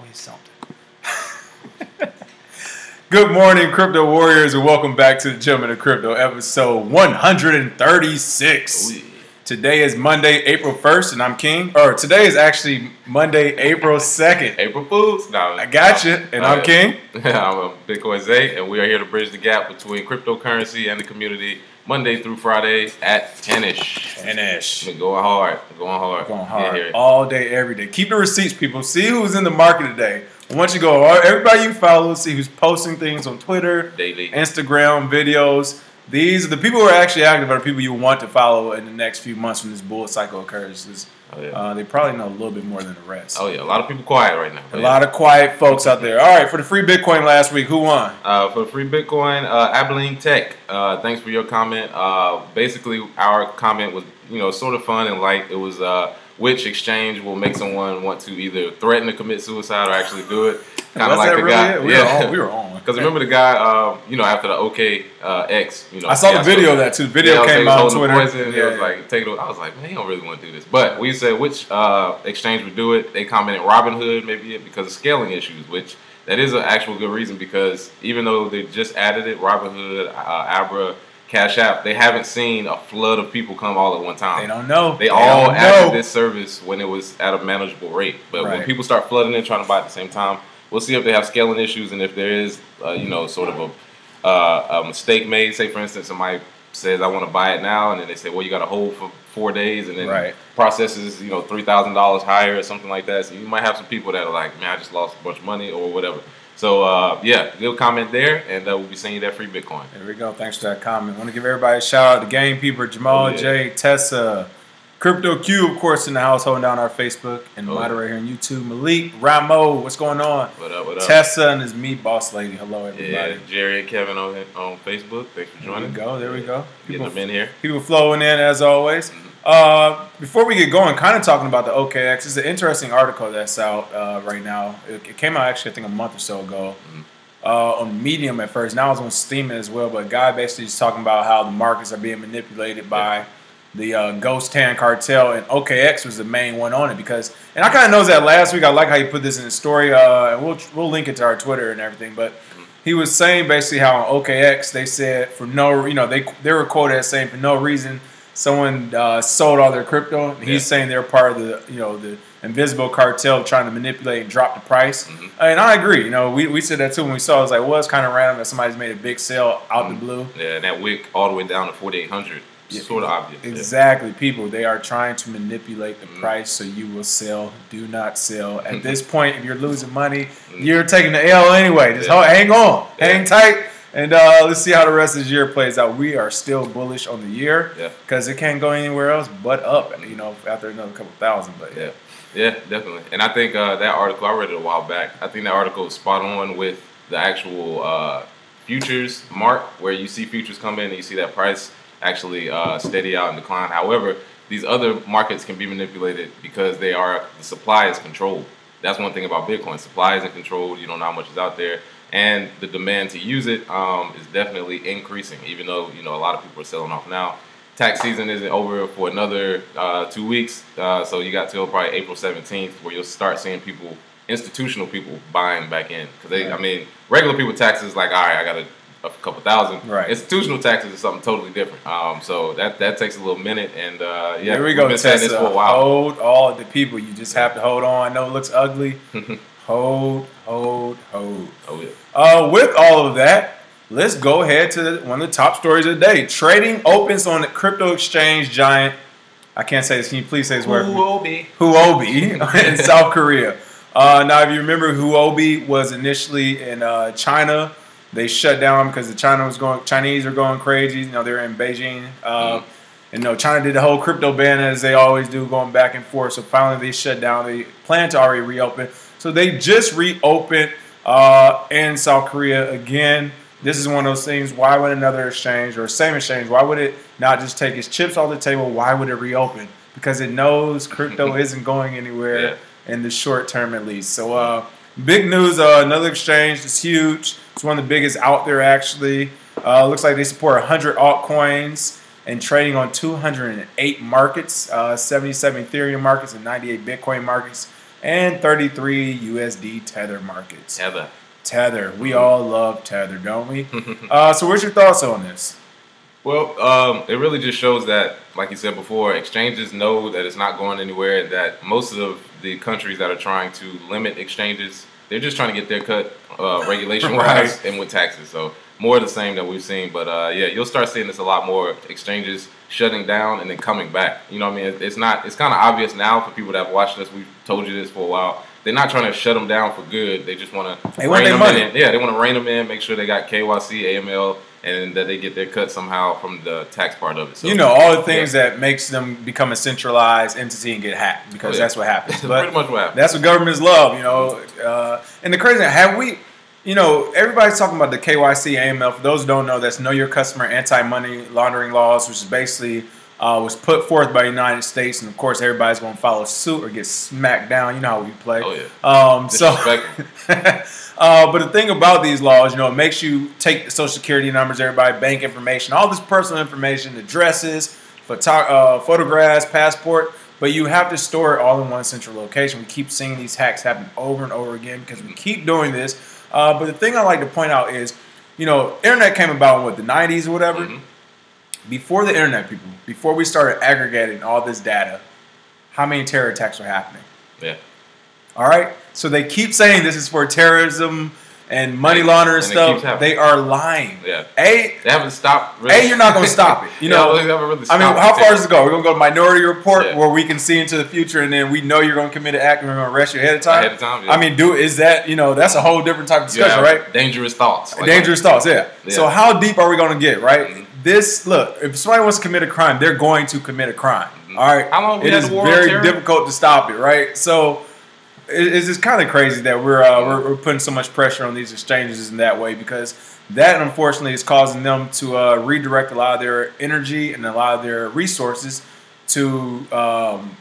always something. Good morning, crypto warriors, and welcome back to the Gentlemen of Crypto, episode 136. Ooh, yeah. Today is Monday, April 1st, and I'm King. Or today is actually Monday, April 2nd. April Fools. No, I got you, and I'm King. I'm a BigCoin Zay, and we are here to bridge the gap between cryptocurrency and the community Monday through Friday at 10-ish. 10-ish. We're going hard. Going hard. Here. All day, every day. Keep the receipts, people. See who's in the market today. I want you to go, everybody you follow, see who's posting things on Twitter, Daily. Instagram, videos. These are the people who are actually active are the people you want to follow in the next few months when this bull cycle occurs. They probably know a little bit more than the rest. Oh, yeah. A lot of people quiet right now. A lot of quiet folks out there. All right, for the free Bitcoin last week, who won? For the free Bitcoin, Airline Tech. Thanks for your comment. Basically, our comment was, sort of fun and light. It was which exchange will make someone want to either threaten to commit suicide or actually do it. Kind of like the guy. We were on. Because remember the guy, after the OKEx, I saw the video of that too. The video came out on Twitter. Was like, take it. I was like, man, he don't really want to do this. But we said which exchange would do it. They commented Robinhood, maybe because of scaling issues, which that is an actual good reason because even though they just added it, Robinhood, Abra, Cash App, they haven't seen a flood of people come all at one time. They don't know. They all added this service when it was at a manageable rate. But when people start flooding in trying to buy at the same time, we'll see if they have scaling issues and if there is, sort of a mistake made. Say, for instance, somebody says, I want to buy it now, and then they say, well, you got to hold for 4 days, and then processes, $3,000 higher or something like that. So you might have some people that are like, man, I just lost a bunch of money or whatever. So, good comment there, and we'll be sending you that free Bitcoin. There we go. Thanks for that comment. I want to give everybody a shout out to Game Peeper, Jamal, Jay, Tessa, Crypto Q, of course, in the house holding down our Facebook, and moderator here on YouTube, Malik, Ramo, what's going on? What up? Tessa and his meat boss lady. Hello, everybody. Yeah, Jerry and Kevin on Facebook. Thanks for joining. There we go. Getting them in here. People flowing in, as always. Before we get going, kind of talking about the OKEx, it's an interesting article that's out right now. It came out actually, I think, a month or so ago on Medium at first. Now it's on Steam as well. But a guy basically is talking about how the markets are being manipulated by the Ghost Tan cartel, and OKEx was the main one on it because, and I kind of noticed that last week. I like how you put this in the story, and we'll link it to our Twitter and everything. But he was saying basically how on OKEx they said for no, they were quoted as saying for no reason someone sold all their crypto. And he's saying they're part of the invisible cartel trying to manipulate and drop the price. And I agree. We said that too when we saw it. Was like, well, it's kind of random that somebody's made a big sale out the blue. Yeah, and that wick all the way down to 4,800. Sort of obvious. Exactly. People, they are trying to manipulate the price so you will sell. Do not sell. At this point, if you're losing money, you're taking the L anyway. Just hang on. Hang tight. And let's see how the rest of the year plays out. We are still bullish on the year because it can't go anywhere else but up, after another couple thousand. But yeah, definitely. And I think that article, I read it a while back. I think that article is spot on with the actual futures mark where you see futures come in and you see that price actually steady out and decline. However, these other markets can be manipulated because the supply is controlled. That's one thing about Bitcoin. Supply isn't controlled. You don't know how much is out there. And the demand to use it is definitely increasing, even though, a lot of people are selling off now. Tax season isn't over for another 2 weeks. So you got till probably April 17th where you'll start seeing institutional people buying back in. Because regular people taxes like, all right, I got a couple thousand. Right. Institutional taxes is something totally different. So that takes a little minute. And here we go, been saying this for a while. Hold all the people. You just have to hold on. I know it looks ugly. Hold. Oh, With all of that, let's go ahead to one of the top stories of the day. Trading opens on the crypto exchange giant. I can't say this. Can you please say this word? Huobi in South Korea. Now, if you remember, Huobi was initially in China. They shut down because the Chinese are going crazy. They're in Beijing. And China did the whole crypto ban as they always do, going back and forth. So finally they shut down. They plan to already reopen. So they just reopened in South Korea again. This is one of those things. Why would another exchange or same exchange, why would it not just take its chips off the table? Why would it reopen? Because it knows crypto isn't going anywhere in the short term at least. So big news, another exchange. It's huge. It's one of the biggest out there actually. Looks like they support 100 altcoins and trading on 208 markets, 77 Ethereum markets and 98 Bitcoin markets. and 33 USD Tether markets. Tether. We all love Tether, don't we? So what's your thoughts on this? Well, it really just shows that, like you said before, exchanges know that it's not going anywhere, and that most of the countries that are trying to limit exchanges, they're just trying to get their cut regulation-wise and with taxes. So more of the same that we've seen. But yeah, you'll start seeing this a lot more, exchanges shutting down and then coming back. You know what I mean? It's kind of obvious now for people that have watched us. We've told you this for a while. They're not trying to shut them down for good. They just want to rein them in. Yeah, they want to rein them in, make sure they got KYC, AML, and that they get their cut somehow from the tax part of it. So, you know, all the things that makes them become a centralized entity and get hacked, because that's what happens. But pretty much what happens. That's what governments love, you know. And the crazy thing, have we, you know, everybody's talking about the KYC, AML. For those who don't know, that's Know Your Customer Anti-Money Laundering Laws, which is basically was put forth by the United States, and of course everybody's going to follow suit or get smacked down. You know how we play. Oh yeah. But the thing about these laws, you know, it makes you take the social security numbers, everybody, bank information, all this personal information, addresses, photographs, passport, but you have to store it all in one central location. We keep seeing these hacks happen over and over again because we keep doing this. But the thing I like to point out is, you know, internet came about in what, the 90s or whatever? Mm-hmm. Before the internet, people, before we started aggregating all this data, how many terror attacks were happening? Yeah. All right? So they keep saying this is for terrorism and money laundering stuff. They are lying. Yeah. They haven't stopped. Really. You're not going to stop it. You know, really I mean, how far does it go? We're going to go to Minority Report where we can see into the future, and then we know you're going to commit an act and we're going to arrest you ahead of time. Ahead of time, yeah. I mean, is that, you know, that's a whole different type of discussion, right? Dangerous thoughts. Dangerous thoughts, yeah. So how deep are we going to get, right? Mm-hmm. Look, if somebody wants to commit a crime, they're going to commit a crime. Mm-hmm. All right? How long it is very difficult to stop it, right? So it's just kind of crazy that we're putting so much pressure on these exchanges in that way, because that unfortunately is causing them to redirect a lot of their energy and a lot of their resources to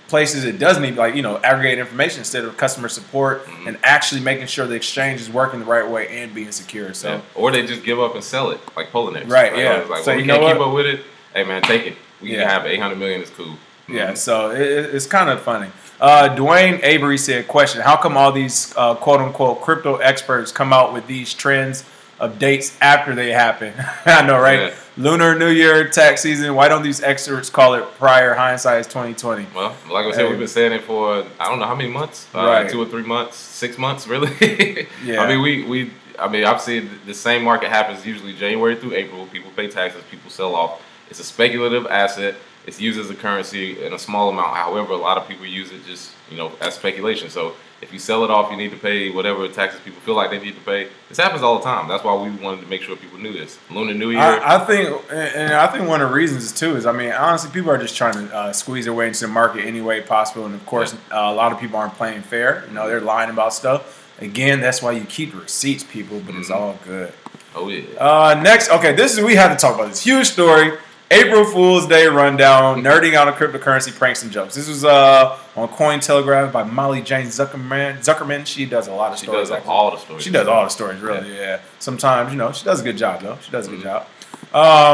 places it does need, like, you know, aggregate information instead of customer support and actually making sure the exchange is working the right way and being secure. So or they just give up and sell it like Polonex. Right, yeah. Like, so we can't keep up with it. Hey man, take it. We can have 800 million. It's cool. Yeah, so it's kind of funny. Dwayne Avery said, question, how come all these quote-unquote crypto experts come out with these trends of dates after they happen? I know, right? Yeah. Lunar New Year, tax season. Why don't these experts call it prior? Hindsight is 2020. Well, like I said, we've been saying it for, I don't know how many months. 2 or 3 months, 6 months, really. Yeah. I mean, I've seen the same market happens usually January through April. People pay taxes, people sell off. It's a speculative asset. It's used as a currency in a small amount. However, a lot of people use it just, you know, as speculation. So if you sell it off, you need to pay whatever taxes people feel like they need to pay. This happens all the time. That's why we wanted to make sure people knew this. Lunar New Year. I think one of the reasons too is, I mean, honestly, people are just trying to squeeze their way into the market any way possible. And of course, a lot of people aren't playing fair. You know, they're lying about stuff. Again, that's why you keep receipts, people. But it's all good. Oh yeah. Next, okay, we have to talk about this huge story. April Fool's Day rundown, nerding out on cryptocurrency pranks and jokes. This was on Cointelegraph by Molly Jane Zuckerman. She does a lot of stories. She does all the stories. She does all the stories, really, yeah. Sometimes, you know, she does a good job, though. She does a good job.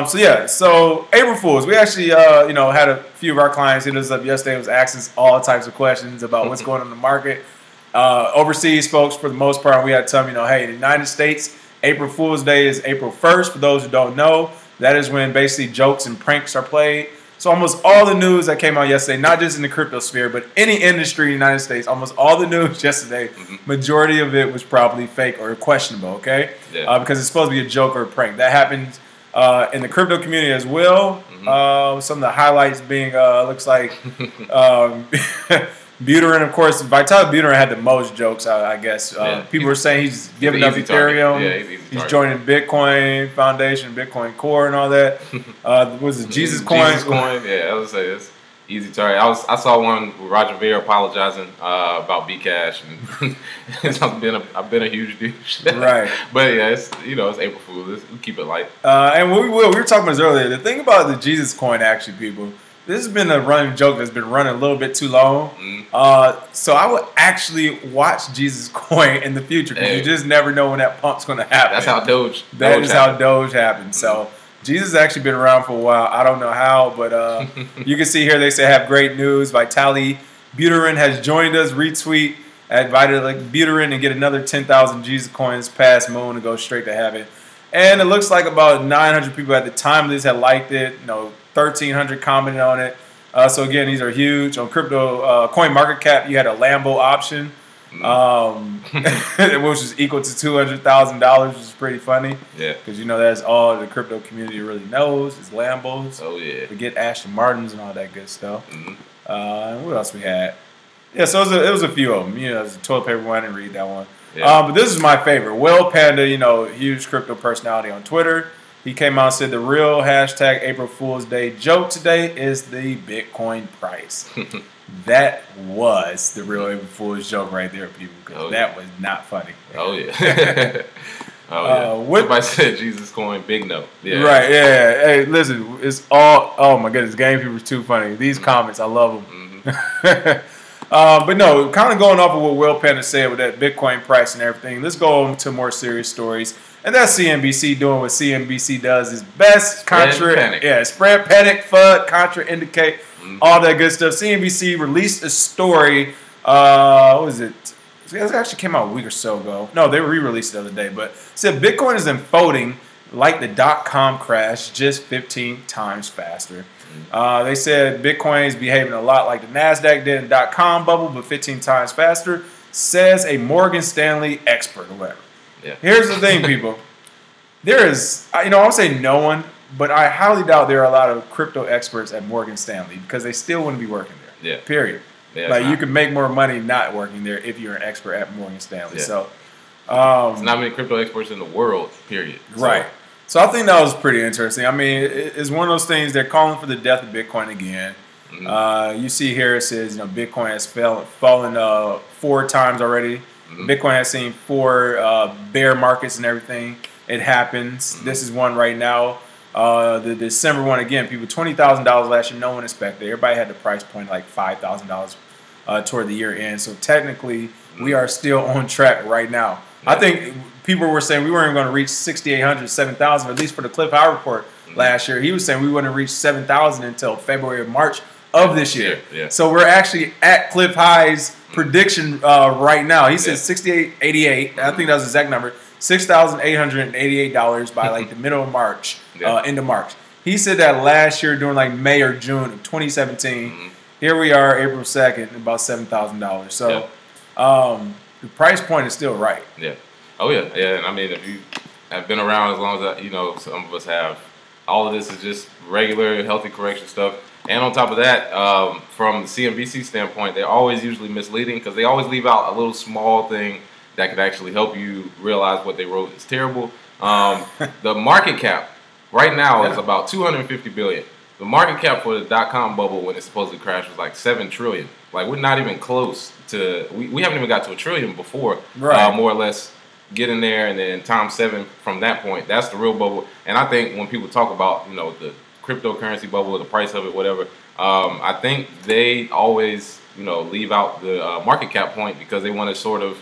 So April Fool's. We actually, you know, had a few of our clients hit us up yesterday. Was asking us all types of questions about what's going on in the market. Overseas folks, for the most part, we had to tell them, you know, hey, in the United States, April Fool's Day is April 1st. For those who don't know, that is when basically jokes and pranks are played. So almost all the news that came out yesterday, not just in the crypto sphere, but any industry in the United States, almost all the news yesterday, majority of it was probably fake or questionable, okay? Yeah. Because it's supposed to be a joke or a prank. That happened in the crypto community as well. Some of the highlights being, looks like Buterin, of course. Vital Buterin had the most jokes, I guess. People were saying he's giving up Ethereum. Yeah, he's joining Bitcoin Foundation, Bitcoin Core, and all that. Was it Jesus Coin? Jesus Coin, yeah, I would say it's easy target. I saw one with Roger Ver apologizing about Bcash, and I've been a huge douche. Right. But yeah, it's April Fool's. We keep it light. And we were talking about this earlier. The thing about the Jesus Coin, actually, people. This has been a running joke that's been running a little bit too long. So I would actually watch Jesus Coin in the future, because you just never know when that pump's going to happen. That's how Doge. That is how Doge happens. So Jesus has actually been around for a while. I don't know how, but you can see here they say have great news. Vitaly Buterin has joined us. Retweet. I invited like Buterin and get another 10,000 Jesus coins past Moon to go straight to heaven. And it looks like about 900 people at the time of this had liked it. 1,300 commented on it. So again, these are huge. On crypto coin market cap, you had a Lambo option, which is equal to $200,000, which is pretty funny. Yeah, because that's all the crypto community really knows is Lambos. Oh yeah, forget Aston Martins and all that good stuff. And what else we had? Yeah, so it was a few of them. It was a toilet paper one. I didn't read that one. Yeah. But this is my favorite. Will Panda, huge crypto personality on Twitter. He came out and said the real hashtag April Fool's Day joke today is the Bitcoin price. That was the real April Fool's joke right there, people, because that was not funny. Oh, yeah. Somebody said Jesus coin, big no. Yeah. Right, yeah. Hey, listen, it's all, oh my goodness, game people are too funny. These comments, I love them. But no, kind of going off of what Will Panda said with that Bitcoin price and everything, let's go on to more serious stories. And that's CNBC doing what CNBC does is best. Spread panic, FUD, contraindicate, all that good stuff. CNBC released a story, what was it? It actually came out a week or so ago. No, they re-released it the other day, but said Bitcoin is unfolding like the .com crash, just 15 times faster. They said Bitcoin is behaving a lot like the NASDAQ did in the .com bubble, but 15 times faster, says a Morgan Stanley expert or whatever. Yeah. Here's the thing, people. There is, I won't say no one, but I highly doubt there are a lot of crypto experts at Morgan Stanley because they still wouldn't be working there. Yeah. Period. Yeah, you can make more money not working there if you're an expert at Morgan Stanley. Yeah. So, there's not many crypto experts in the world, period. Right. So I think that was pretty interesting. I mean, it's one of those things, they're calling for the death of Bitcoin again. You see here it says, Bitcoin has fallen 4 times already. Bitcoin has seen 4 bear markets and everything. It happens. This is one right now. The December one, again, people, $20,000 last year, no one expected. Everybody had the price point like $5,000 toward the year end. So technically, we are still on track right now. I think people were saying we weren't going to reach 6,800, 7,000, at least for the Cliff High report last year. He was saying we wouldn't reach 7,000 until February or March of this year. Yeah. So we're actually at Cliff High's prediction right now. He said 6,888. I think that was the exact number. $6,888 by like the middle of March, end of March. He said that last year during like May or June of 2017. Here we are, April 2nd, about $7,000. So the price point is still right. Yeah. Oh, yeah. Yeah. And I mean, if you have been around as long as, some of us have, all of this is just regular, healthy correction stuff. And on top of that, from the CNBC standpoint, they're always usually misleading because they always leave out a little small thing that could actually help you realize what they wrote is terrible. The market cap right now is about $250 billion. The market cap for the .com bubble when it supposedly crashed was like $7 trillion. Like, we're not even close to, we haven't even got to $1 trillion before, more or less getting there, and then times 7 from that point. That's the real bubble. And I think when people talk about, the cryptocurrency bubble, the price of it, whatever, I think they always, leave out the market cap point because they want to sort of,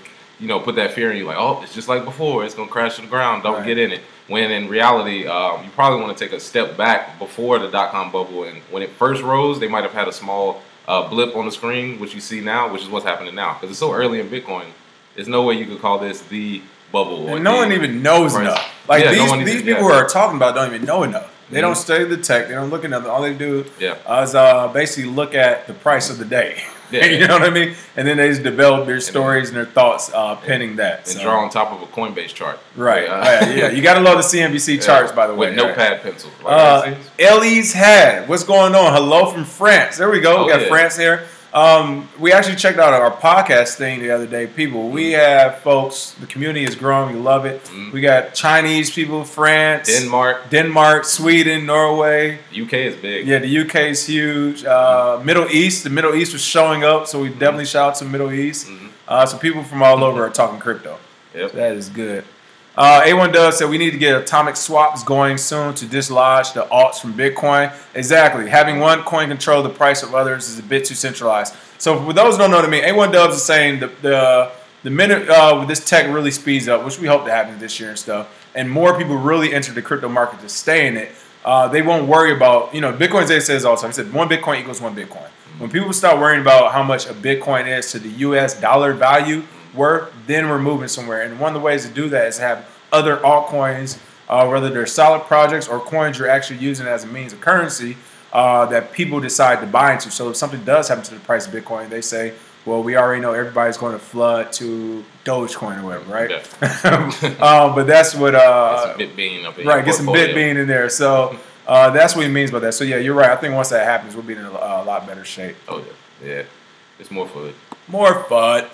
put that fear in you, like, oh, it's just like before, it's going to crash to the ground, don't get in it. When in reality, you probably want to take a step back before the .com bubble. And when it first rose, they might have had a small blip on the screen, which you see now, which is what's happening now. Because it's so early in Bitcoin, there's no way you could call this the bubble. And no one even knows enough. Like, these people who are talking about don't even know enough. They don't study the tech. They don't look at nothing. All they do is basically look at the price of the day. You know what I mean? And then they just develop their stories and their thoughts pending that. And draw on top of a Coinbase chart. Right. Yeah. You got to love the CNBC charts, by the way. With notepad pencil. Ellie's Had. What's going on? Hello from France. There we go. We got France here. We actually checked out our podcast thing the other day. People, we have folks, the community is growing. We love it. We got Chinese people, France, Denmark, Sweden, Norway. UK is big. Yeah, the UK is huge. Middle East, the Middle East was showing up, so we definitely shout out to the Middle East. So people from all over are talking crypto. Yep. So that is good. A1 Dub said we need to get atomic swaps going soon to dislodge the alts from Bitcoin. Exactly. Having one coin control the price of others is a bit too centralized. So for those who don't know what I mean, A1 Dubs is saying the minute this tech really speeds up, which we hope to happen this year and stuff, and more people really enter the crypto market to stay in it, they won't worry about, Bitcoin says all the time. He said one Bitcoin equals one Bitcoin. When people start worrying about how much a Bitcoin is to the U.S. dollar value worth, then we're moving somewhere. And one of the ways to do that is to have other altcoins, whether they're solid projects or coins you're actually using as a means of currency, that people decide to buy into. So if something does happen to the price of Bitcoin, they say, well, we already know everybody's going to flood to Dogecoin or whatever, right? Yeah. But that's what get some BitBean up in right, get some BitBean in there. So that's what he means by that. So yeah, you're right. I think once that happens, we'll be in a lot better shape. Oh yeah, it's more FUD. More FUD.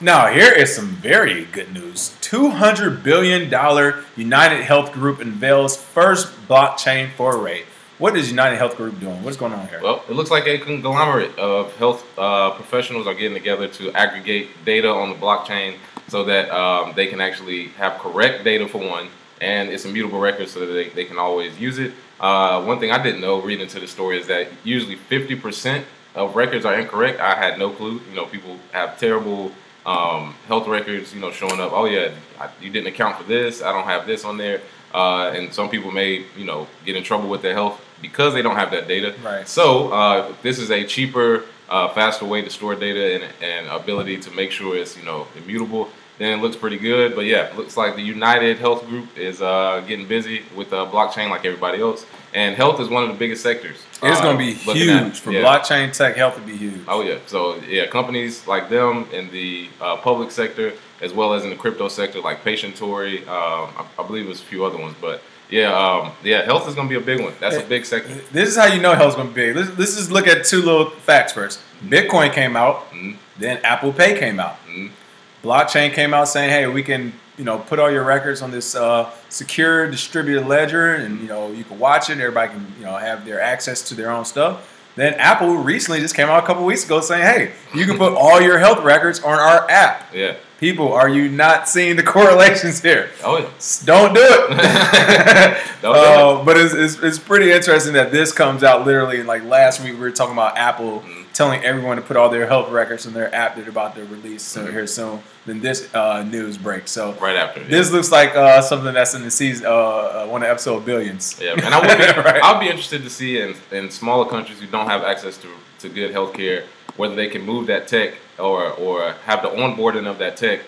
Now here is some very good news. $200 billion UnitedHealth Group unveils first blockchain foray. What is UnitedHealth Group doing? What's going on here? Well, it looks like a conglomerate of health professionals are getting together to aggregate data on the blockchain so that they can actually have correct data for one, and it's immutable records so that they can always use it. One thing I didn't know reading into the story is that usually 50% of records are incorrect. I had no clue. People have terrible health records, showing up. Oh yeah, you didn't account for this. I don't have this on there. And some people may, get in trouble with their health because they don't have that data. Right. So if this is a cheaper, faster way to store data and ability to make sure it's, immutable, then it looks pretty good. But yeah, it looks like the UnitedHealth Group is getting busy with blockchain like everybody else. And health is one of the biggest sectors. It's going to be huge. For blockchain tech, health would be huge. Oh, yeah. So, yeah, companies like them in the public sector, as well as in the crypto sector, like Patientory, I believe there's a few other ones. But, health is going to be a big one. That's a big sector. This is how you know health's going to be big. Let's just look at two little facts first. Bitcoin came out, then Apple Pay came out. Blockchain came out saying, hey, we can put all your records on this secure distributed ledger, and you can watch it. Everybody can have their access to their own stuff. Then Apple recently just came out a couple weeks ago saying, hey, you can put all your health records on our app. Yeah. People, are you not seeing the correlations here? Oh yeah. Don't do it. But it's pretty interesting that this comes out literally like last week. We were talking about Apple telling everyone to put all their health records in their app they're about to release here soon. Then this news breaks. So right after this looks like something that's in the season one of episode Billions. Yeah, and I'll be interested to see in smaller countries who don't have access to good health care, whether they can move that tech or have the onboarding of that tech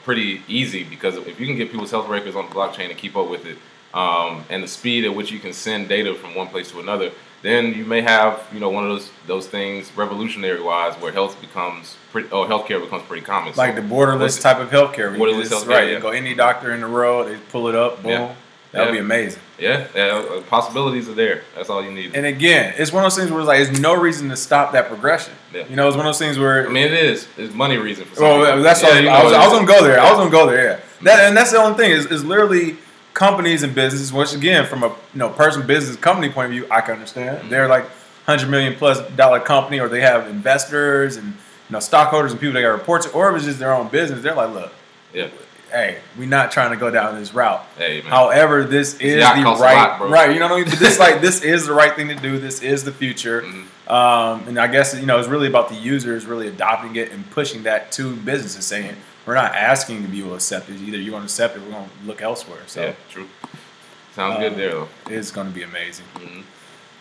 pretty easy, because if you can get people's health records on the blockchain and keep up with it, and the speed at which you can send data from one place to another, then you may have one of those things revolutionary wise where healthcare becomes pretty common. Like the borderless type of healthcare. Borderless healthcare, right? Yeah. You go any doctor in the world, they pull it up, boom. Yeah. That would be amazing. Yeah, possibilities are there. That's all you need. And again, it's one of those things where it's like there's no reason to stop that progression. Yeah. It's one of those things where it is. It's money reason for some people. That's all. I was gonna go there. I was gonna go there. Yeah. And that's the only thing is literally companies and businesses. Which again, from a person, business, company point of view, I can understand. They're like $100 million+ company, or they have investors and stockholders and people they got reports, or if it's just their own business. They're like, look, hey, we're not trying to go down this route. Hey, man. However, this is the right. You know what I mean? But this is the right thing to do. This is the future. And I guess it's really about the users really adopting it and pushing that to businesses, saying we're not asking to be able to accept it. Either you're going to accept it, we're going to look elsewhere. So yeah, true. Sounds good there though. It's going to be amazing.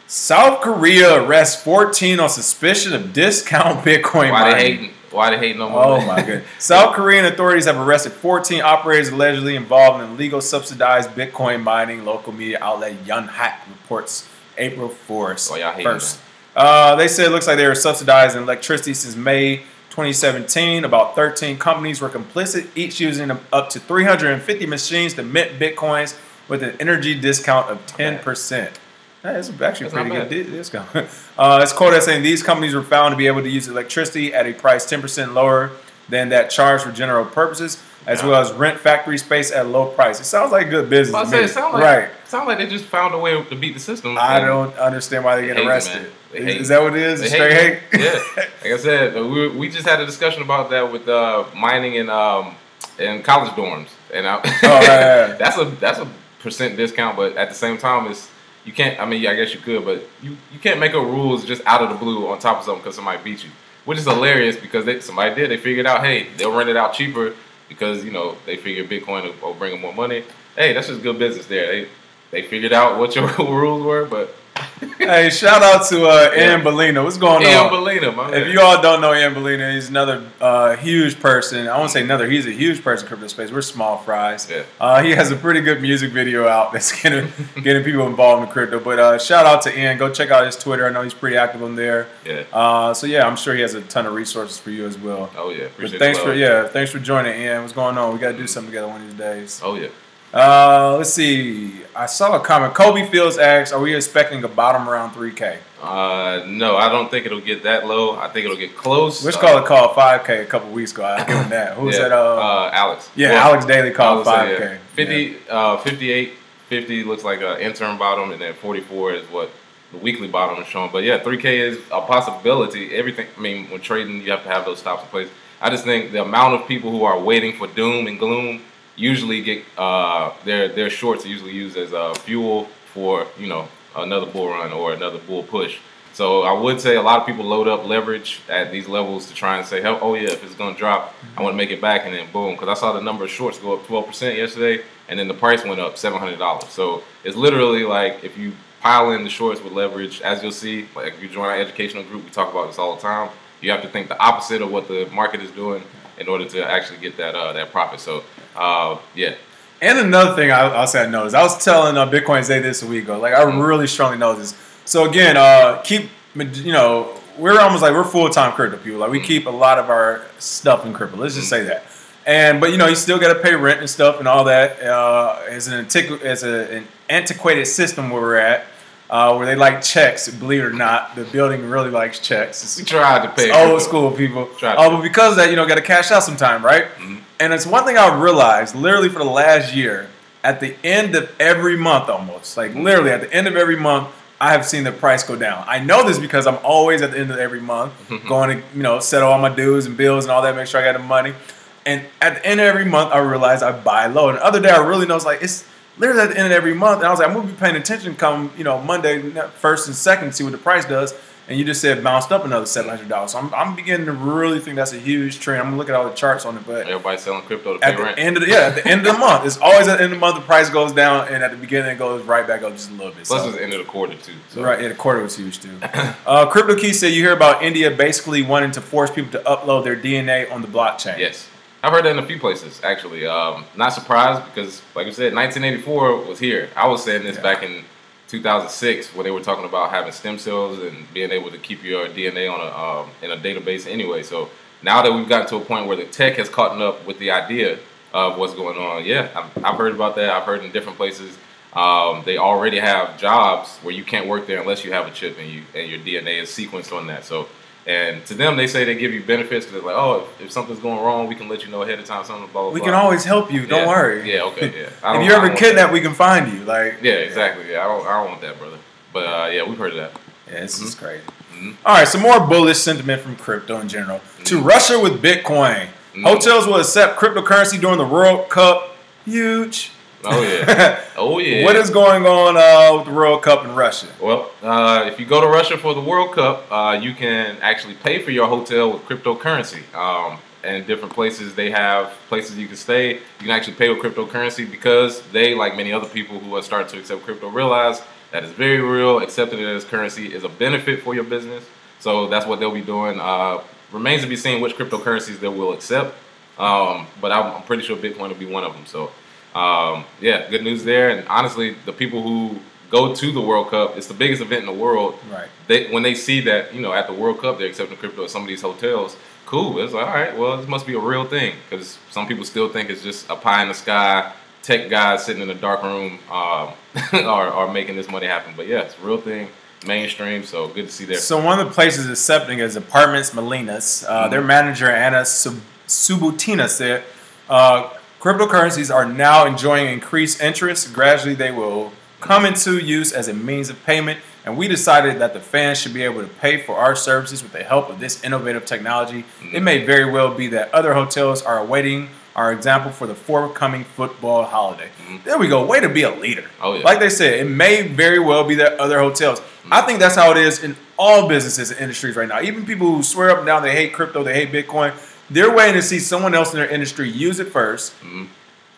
South Korea arrests 14 on suspicion of discount Bitcoin mining. Why they hating no more? Oh my goodness. South Korean authorities have arrested 14 operators allegedly involved in illegal subsidized Bitcoin mining. Local media outlet Yonhap reports April 1st. They said it looks like they were subsidizing electricity since May 2017. About 13 companies were complicit, each using up to 350 machines to mint Bitcoins with an energy discount of 10%. That's actually pretty good discount. It's quoted as saying these companies were found to be able to use electricity at a price 10% lower than that charged for general purposes, as well as rent factory space at a low price. It sounds like good business. It sounds like they just found a way to beat the system. I don't understand why they get arrested. Is that what it is? Straight hate? Yeah. Like I said, we just had a discussion about that with mining in college dorms, and that's a percent discount, but at the same time, you can't. I mean, I guess you could, but you can't make up rules just out of the blue on top of something because somebody beat you, which is hilarious because somebody did. They figured out, hey, they'll rent it out cheaper because they figured Bitcoin will bring them more money. Hey, that's just good business there. They figured out what your rules were, but Hey, shout out to Ian Bellina. What's going on? Ian Bellina, my man. If you all don't know Ian Bellina, he's another huge person. I won't say another. He's a huge person in crypto space. We're small fries. Yeah. He has a pretty good music video out that's getting people involved in crypto. But shout out to Ian. Go check out his Twitter. I know he's pretty active on there. Yeah. So yeah, I'm sure he has a ton of resources for you as well. Oh yeah. Appreciate thanks for joining, Ian. What's going on? We got to do something together one of these days. Oh yeah. Let's see. I saw a comment. Kobe Fields asked, "Are we expecting a bottom around 3K?" No, I don't think it'll get that low. I think it'll get close. Which called 5K a couple weeks ago. I give him that. Who was that? Alex. Yeah, well, Alex Daly called 5K. 58, 50 looks like an interim bottom, and then 44 is what the weekly bottom is showing. But yeah, 3K is a possibility. Everything. I mean, when trading, you have to have those stops in place. I just think the amount of people who are waiting for doom and gloom usually get their shorts are usually used as fuel for another bull run or another bull push. So I would say a lot of people load up leverage at these levels to try and say, oh yeah, if it's going to drop, I want to make it back, and then boom. Because I saw the number of shorts go up 12% yesterday, and then the price went up $700. So it's literally like if you pile in the shorts with leverage, as you'll see, like if you join our educational group, we talk about this all the time. You have to think the opposite of what the market is doing in order to actually get that profit. So yeah. And another thing I'll say I noticed. I was telling Bitcoin Zay this a week ago. Like I really strongly noticed this. So again, we're almost like we're full-time crypto people. Like we keep a lot of our stuff in crypto. Let's just say that. But you still got to pay rent and stuff and all that. As an antiquated system where we're at. Where they like checks, believe it or not, the building really likes checks. We tried to pay old school people. But because of that, got to cash out sometime, right? Mm-hmm. And it's one thing I realized, literally for the last year, at the end of every month almost, like literally at the end of every month, I have seen the price go down. I know this because I'm always at the end of every month going to, settle all my dues and bills and all that, make sure I got the money. And at the end of every month, I realize I buy low. And the other day, I really noticed, like, it's literally at the end of every month, and I was like, I'm gonna be paying attention come, Monday, 1st and 2nd, see what the price does. And you just said bounced up another $700. So I'm beginning to really think that's a huge trend. I'm gonna look at all the charts on it, but everybody's selling crypto to pay rent. At the end of the month, it's always at the end of the month the price goes down, and at the beginning it goes right back up just a little bit. Plus, it's the end of the quarter too. So. Right, yeah, the quarter was huge too. Crypto Key said you hear about India basically wanting to force people to upload their DNA on the blockchain. Yes. I've heard that in a few places, actually. Not surprised because, like I said, 1984 was here. I was saying this back in 2006 when they were talking about having stem cells and being able to keep your DNA on in a database anyway. So now that we've gotten to a point where the tech has caught up with the idea of what's going on, I've heard about that. I've heard in different places they already have jobs where you can't work there unless you have a chip and your DNA is sequenced on that. So. And to them, they say they give you benefits because they're like, oh, if something's going wrong, we can let you know ahead of time. Something blah blah. We can always help you. Don't worry. Yeah. Okay. Yeah. If you're ever kidnapped, we can find you. Like. Yeah. Exactly. Yeah. I don't want that, brother. But yeah, we've heard of that. Yeah. This is crazy. All right. Some more bullish sentiment from crypto in general. To Russia with Bitcoin. Hotels will accept cryptocurrency during the World Cup. Huge. Oh yeah. Oh yeah. What is going on with the World Cup in Russia? Well, if you go to Russia for the World Cup, you can actually pay for your hotel with cryptocurrency. And different places, they have places you can stay. You can actually pay with cryptocurrency because they, like many other people who are starting to accept crypto, realize that it's very real. Accepting it as currency is a benefit for your business. So that's what they'll be doing. Remains to be seen which cryptocurrencies they will accept. But I'm pretty sure Bitcoin will be one of them. So. Good news there. And honestly, the people who go to the World Cup, it's the biggest event in the world. Right. When they see that, at the World Cup, they're accepting crypto at some of these hotels, cool. It's like, all right, well, this must be a real thing because some people still think it's just a pie in the sky, tech guys sitting in a dark room are making this money happen. But yeah, it's a real thing, mainstream, so good to see there. So one of the places accepting is Apartments Malinas. Their manager, Anna Subutina, said, cryptocurrencies are now enjoying increased interest. Gradually, they will come into use as a means of payment, and we decided that the fans should be able to pay for our services with the help of this innovative technology. It may very well be that other hotels are awaiting our example for the forthcoming football holiday. There we go. Way to be a leader. Oh, yeah. Like they said, it may very well be that other hotels. I think that's how it is in all businesses and industries right now. Even people who swear up and down they hate crypto, they hate Bitcoin, they're waiting to see someone else in their industry use it first,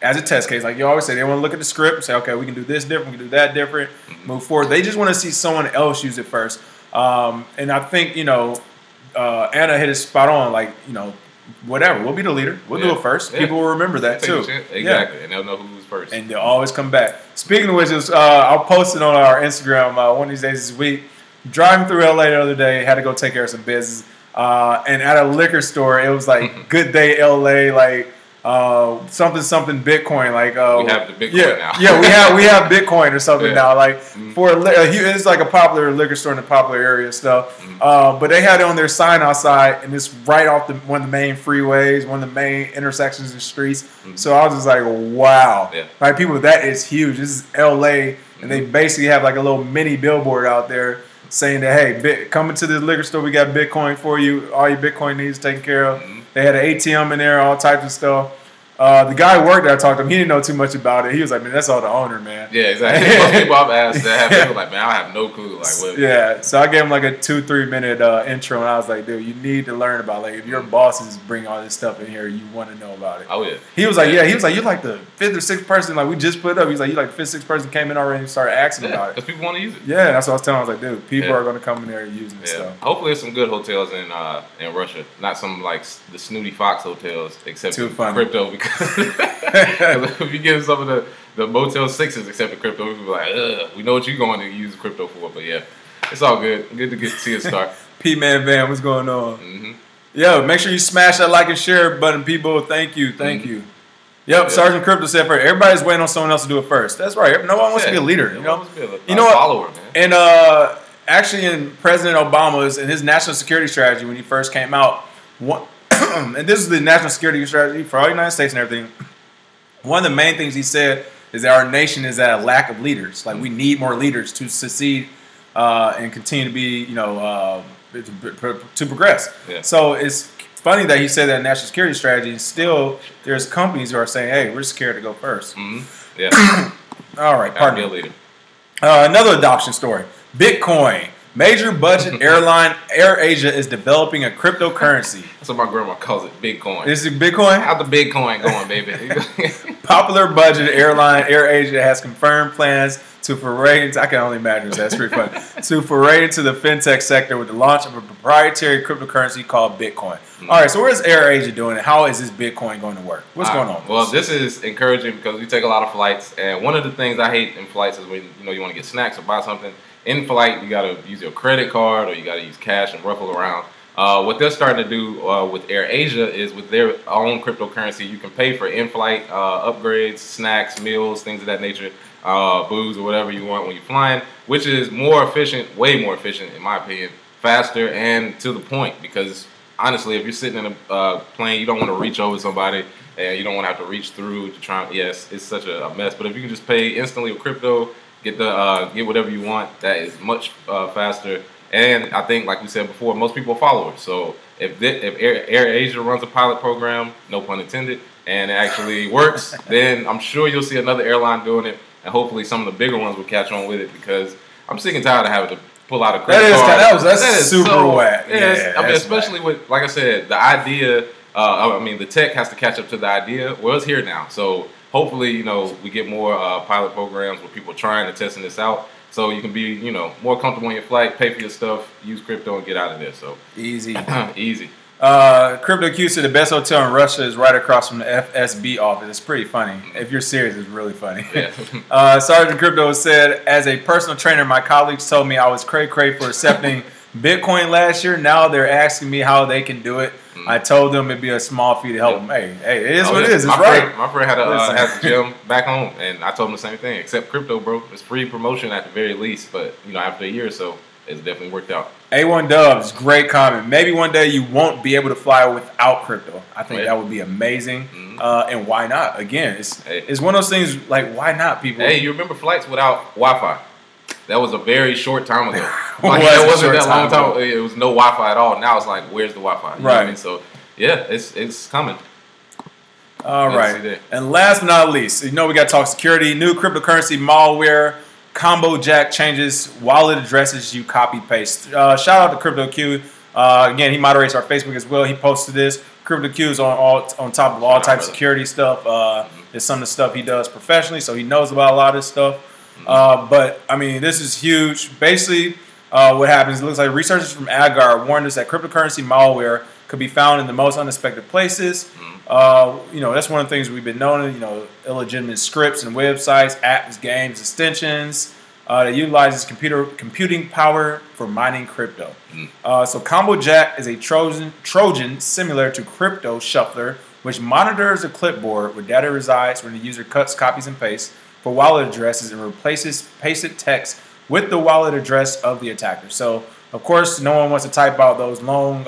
as a test case. Like you always say, they want to look at the script and say, okay, we can do this different, we can do that different, move forward. They just want to see someone else use it first. And I think, Anna hit it spot on. Like, whatever, we'll be the leader. We'll do it first. People will remember that too. Exactly, and they'll know who's first. And they'll always come back. Speaking of which, I'll post it on our Instagram one of these days this week. Driving through LA the other day, had to go take care of some business. And at a liquor store, it was like Good Day LA, like something Bitcoin. Like we have the Bitcoin now. we have Bitcoin or something now. Like it's like a popular liquor store in a popular area stuff. But they had it on their sign outside, and it's right off one of the main freeways, one of the main intersections and streets. So I was just like, wow, like people, that is huge. This is LA, and they basically have like a little mini billboard out there saying that, hey, coming to the liquor store, we got Bitcoin for you. All your Bitcoin needs taken care of. They had an ATM in there, all types of stuff. The guy who worked there, I talked to him. He didn't know too much about it. He was like, man, that's all the owner, man. Yeah, exactly. Most people I've asked that have people like, man, I have no clue. Like, what? Yeah, so I gave him like a 2-3 minute intro, and I was like, dude, you need to learn about, like, if your bosses bring all this stuff in here, you want to know about it. Oh, yeah. He was like, he was like, you're like the 5th or 6th person, like, we just put it up. He's like, you're like the 5th, 6th person came in already and started asking about it. Because people want to use it. Yeah, that's what I was telling him. I was like, dude, people are going to come in there and use this stuff. Hopefully there's some good hotels in Russia. Not some, like, the Snooty Fox hotels, except crypto, because if you give some of the Motel 6s except the crypto, we'll be like, ugh, we know what you're going to use crypto for, but yeah, it's all good. Good to get to see it start. P-Man Van, what's going on? Yo, make sure you smash that like and share button, people. Thank you. Yep, Sergeant Crypto said first. Everybody's waiting on someone else to do it first. That's right. No one wants to be a leader. You know, what? Follower, man. And actually, in President Obama's in his national security strategy when he first came out, and this is the national security strategy for all the United States and everything. One of the main things he said is that our nation is at a lack of leaders. Like, we need more leaders to succeed and continue to be, to progress. Yeah. So it's funny that he said that in national security strategy. Still, there's companies who are saying, "Hey, we're scared to go first." Yeah. All right. Pardon me. Leader. Another adoption story. Bitcoin. Major budget airline AirAsia is developing a cryptocurrency. That's what my grandma calls it, Bitcoin. Is it Bitcoin? How's the Bitcoin going, baby? Popular budget airline AirAsia has confirmed plans to foray into, I can only imagine, that's pretty funny, to foray into the fintech sector with the launch of a proprietary cryptocurrency called Bitcoin. All right, so where's AirAsia doing it? How is this Bitcoin going to work? What's going on? Well, this is encouraging because we take a lot of flights, and one of the things I hate in flights is when you want to get snacks or buy something. In flight, you got to use your credit card or you got to use cash and ruffle around. What they're starting to do with AirAsia is with their own cryptocurrency, you can pay for in-flight upgrades, snacks, meals, things of that nature, booze or whatever you want when you're flying, which is more efficient, way more efficient in my opinion, faster and to the point. Because honestly, if you're sitting in a plane, you don't want to reach over somebody and you don't want to have to reach through to try. Yes, it's such a mess. But if you can just pay instantly with crypto, get whatever you want, that is much faster. And I think, like we said before, most people are followers. So if AirAsia runs a pilot program, no pun intended, and it actually works, then I'm sure you'll see another airline doing it, and hopefully some of the bigger ones will catch on with it, because I'm sick and tired of having to pull out a credit card. That's super whack. Yeah, I mean, especially with, like I said, the idea. The tech has to catch up to the idea. Well, it's here now, so hopefully, we get more pilot programs where people are trying to testing this out, so you can be, more comfortable on your flight, pay for your stuff, use crypto, and get out of there. So easy, easy. Crypto Q said the best hotel in Russia is right across from the FSB office. It's pretty funny. If you're serious, it's really funny. Yeah. Sergeant Crypto said, as a personal trainer, my colleagues told me I was cray-cray for accepting Bitcoin last year. Now they're asking me how they can do it. I told them it'd be a small fee to help them. Hey, it is what it is. It's right. My friend had a gym back home, and I told him the same thing. Except crypto, bro. It's free promotion at the very least. But after a year or so, it's definitely worked out. A1 Dubs, great comment. Maybe one day you won't be able to fly without crypto. I think that would be amazing. And why not? Again, it's one of those things, like, why not, people? Hey, you remember flights without Wi-Fi? That was a very short time ago. Like, that wasn't that long time ago. It was no Wi-Fi at all. Now it's like, where's the Wi-Fi? You know what I mean? So, yeah, it's coming. All right. And last but not least, we got to talk security. New cryptocurrency malware. ComboJack changes wallet addresses you copy paste. Shout out to Crypto Q. Again, he moderates our Facebook as well. He posted this. CryptoQ is on top of all types of security stuff. It's some of the stuff he does professionally, so he knows about a lot of this stuff. But, I mean, this is huge. Basically, what happens, it looks like researchers from Agar warned us that cryptocurrency malware could be found in the most unexpected places. That's one of the things we've been knowing, illegitimate scripts and websites, apps, games, extensions that utilizes computing power for mining crypto. So ComboJack is a Trojan similar to Crypto Shuffler, which monitors a clipboard where data resides when the user cuts, copies, and pastes for wallet addresses and replaces pasted text with the wallet address of the attacker. So, of course, no one wants to type out those long,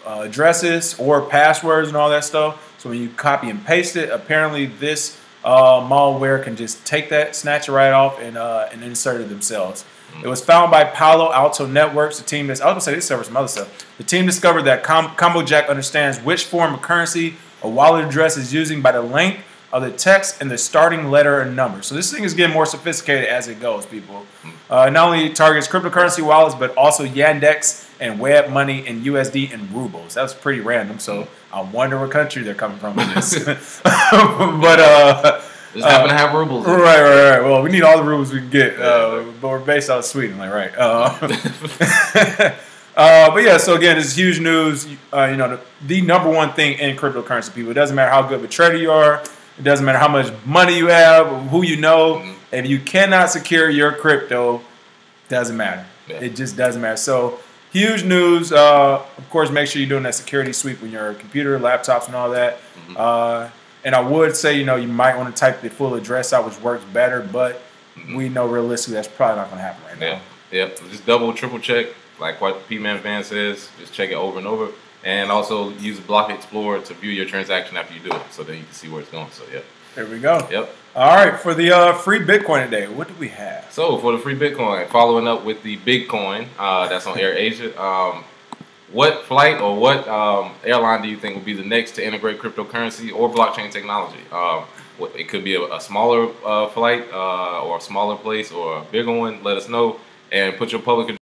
addresses or passwords and all that stuff. So when you copy and paste it, apparently this malware can just take that, snatch it right off, and insert it themselves. It was found by Palo Alto Networks. The team I was going to say this covers some other stuff. The team discovered that ComboJack understands which form of currency a wallet address is using by the length of the text and the starting letter and number. So this thing is getting more sophisticated as it goes, people. Not only targets cryptocurrency wallets, but also Yandex and web money and USD and rubles. That was pretty random. So I wonder what country they're coming from with this. But just happen to have rubles. Right. Well, we need all the rubles we can get, but we're based out of Sweden, like right. But yeah, so again, this is huge news. The number one thing in cryptocurrency, people. It doesn't matter how good of a trader you are. It doesn't matter how much money you have, or who you know. If you cannot secure your crypto, doesn't matter. Yeah. It just doesn't matter. So huge news. Of course, make sure you're doing that security sweep on your computer, laptops, and all that. And I would say, you might want to type the full address out, which works better. But we know realistically that's probably not going to happen right now. Yep. Just double, triple check, like what P-Man Fan says. Just check it over and over. And also use Block Explorer to view your transaction after you do it, so then you can see where it's going. So, yeah. There we go. Yep. All right, for the free Bitcoin today, what do we have? So, for the free Bitcoin, following up with the BigCoin, that's on AirAsia. What flight or what airline do you think will be the next to integrate cryptocurrency or blockchain technology? It could be a smaller flight or a smaller place or a bigger one. Let us know and put your public